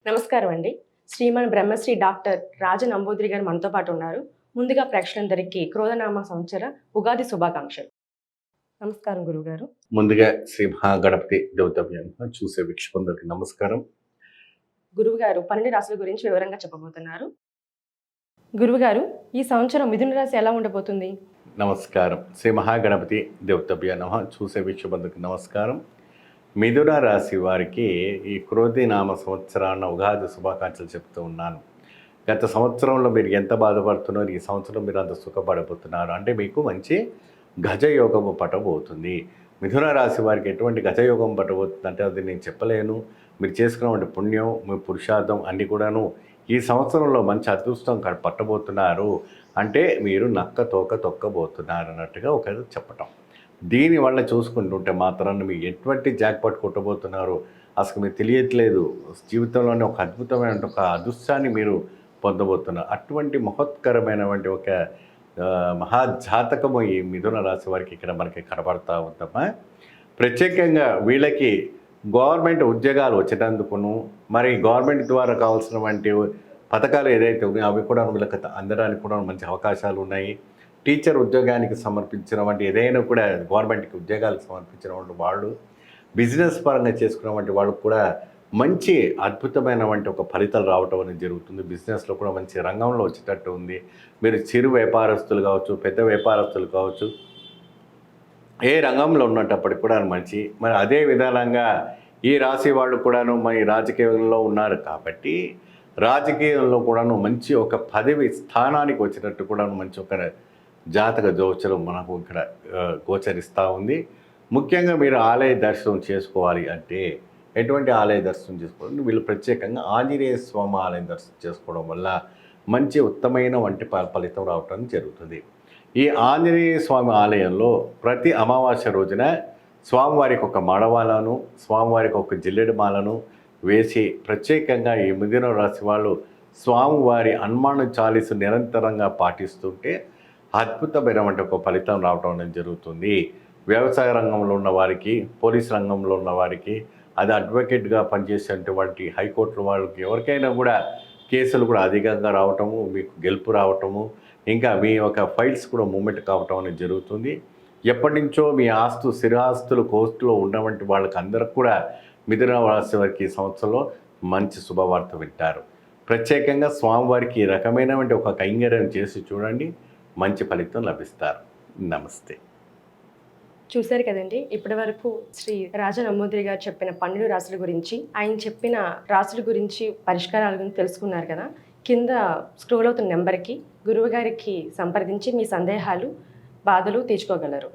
నమస్కారం అండి. శ్రీమాన్ బ్రహ్మశ్రీ డాక్టర్ రాజ నంబూద్రి గారు మనతో పాటు ఉన్నారు. ముందుగా ప్రేక్షకులందరికీ క్రోధనామ సంవత్సర ఉగాది శుభాకాంక్షలు. నమస్కారం గురువుగారు. ముందుగా శ్రీ మహాగణపతి దేవతవ్యం చూసే వీక్షకులందరికీ నమస్కారం. గురువుగారు 12 రాశుల గురించి వివరంగా చెప్పబోతున్నారు. గురువుగారు, ఈ సంవత్సరం మిథున రాశి ఎలా ఉండబోతుంది? నమస్కారం. శ్రీ మహాగణపతి దేవతవ్య నమః చూసే వీక్షకులందరికీ నమస్కారం. మిథున రాశి వారికి ఈ క్రోధి నామ సంవత్సరాన ఉగాది శుభాకాంక్షలు చెప్తూ ఉన్నాను. గత సంవత్సరంలో మీరు ఎంత బాధపడుతున్నారో ఈ సంవత్సరం మీరు అంత సుఖపడబోతున్నారు. అంటే మీకు మంచి గజయోగము పట్టబోతుంది. మిథున రాశి వారికి ఎటువంటి గజయోగం పట్టబోతుంది అంటే అది నేను చెప్పలేను. మీరు చేసుకున్నటువంటి పుణ్యం, మీ పురుషార్థం అన్నీ కూడాను ఈ సంవత్సరంలో మంచి అదృష్టం పట్టబోతున్నారు. అంటే మీరు నక్క తోక తొక్కబోతున్నారు అన్నట్టుగా ఒక చెప్పటం. దీనివల్ల చూసుకుంటుంటే మాత్రాన్ని మీరు ఎటువంటి జాక్పాట్ కొట్టబోతున్నారు అసలు మీకు తెలియట్లేదు. జీవితంలోనే ఒక అద్భుతమైన ఒక అదృష్టాన్ని మీరు పొందబోతున్నారు. అటువంటి మహోత్కరమైనటువంటి ఒక మహాజాతకము ఈ మిథున రాశి వారికి ఇక్కడ మనకి కనబడతా ఉందమ్మా. ప్రత్యేకంగా వీళ్ళకి గవర్నమెంట్ ఉద్యోగాలు వచ్చేటందుకును, మరి గవర్నమెంట్ ద్వారా కావాల్సినటువంటి పథకాలు ఏదైతే ఉన్నాయో అవి కూడా వీళ్ళకి అందడానికి కూడా మంచి అవకాశాలు ఉన్నాయి. టీచర్ ఉద్యోగానికి సమర్పించినటువంటి ఏదైనా కూడా గవర్నమెంట్కి ఉద్యోగాలకు సమర్పించినటువంటి వాళ్ళు, బిజినెస్ పరంగా చేసుకున్నటువంటి వాళ్ళకు కూడా మంచి అద్భుతమైనటువంటి ఒక ఫలితాలు రావటం అనేది జరుగుతుంది. బిజినెస్లో కూడా మంచి రంగంలో వచ్చేటట్టు ఉంది. మీరు చిరు వ్యాపారస్తులు కావచ్చు, పెద్ద వ్యాపారస్తులు కావచ్చు, ఏ రంగంలో ఉన్నప్పటికి కూడా మంచి. మరి అదే విధానంగా ఈ రాశి వాళ్ళు కూడాను మరి రాజకీయంలో ఉన్నారు కాబట్టి రాజకీయంలో కూడాను మంచి ఒక పదవి స్థానానికి వచ్చినట్టు కూడాను మంచి ఒక జాతక గోచరం మనకు ఇక్కడ గోచరిస్తూ ఉంది. ముఖ్యంగా మీరు ఆలయ దర్శనం చేసుకోవాలి అంటే ఎటువంటి ఆలయ దర్శనం చేసుకోవాలి, వీళ్ళు ప్రత్యేకంగా ఆంజనేయ స్వామి ఆలయం దర్శనం చేసుకోవడం వల్ల మంచి ఉత్తమైన వంటి ఫలితం రావటం జరుగుతుంది. ఈ ఆంజనేయ స్వామి ఆలయంలో ప్రతి అమావాస్య రోజున స్వామివారికి ఒక మడవాలను, స్వామివారికి ఒక జిల్లెడు మాలను వేసి ప్రత్యేకంగా ఈ మిథున రాశి వాళ్ళు స్వామివారి హనుమాన్ చాలీసు నిరంతరంగా పాటిస్తుంటే అద్భుతమైనటువంటి ఒక ఫలితం రావడం అనేది జరుగుతుంది. వ్యవసాయ రంగంలో ఉన్న వారికి, పోలీస్ రంగంలో ఉన్న వారికి, అది అడ్వకేట్గా పనిచేసేటువంటి హైకోర్టుల వాళ్ళకి ఎవరికైనా కూడా కేసులు కూడా అధికంగా రావటము, మీకు గెలుపు రావటము, ఇంకా మీ యొక్క ఫైల్స్ కూడా మూమెంట్ కావటం అనేది జరుగుతుంది. ఎప్పటి నుంచో మీ స్థిరాస్తులు కోర్టులో ఉన్నటువంటి వాళ్ళకి అందరికి కూడా మిథున రాశి వారికి ఈ సంవత్సరంలో మంచి శుభవార్త వింటారు. ప్రత్యేకంగా స్వామివారికి ఈ రకమైనటువంటి ఒక కైంకర్యం చేసి చూడండి, మంచి ఫలితం లభిస్తారు. నమస్తే. చూశారు కదండి, ఇప్పటి వరకు శ్రీ రాజ నంబూద్రి గారు చెప్పిన 12 రాశుల గురించి, ఆయన చెప్పిన రాశుల గురించి పరిష్కారాల గురించి తెలుసుకున్నారు కదా. కింద స్క్రోల్ అవుతున్న నెంబర్కి గురువు గారికి సంప్రదించి మీ సందేహాలు, బాధలు తీర్చుకోగలరు.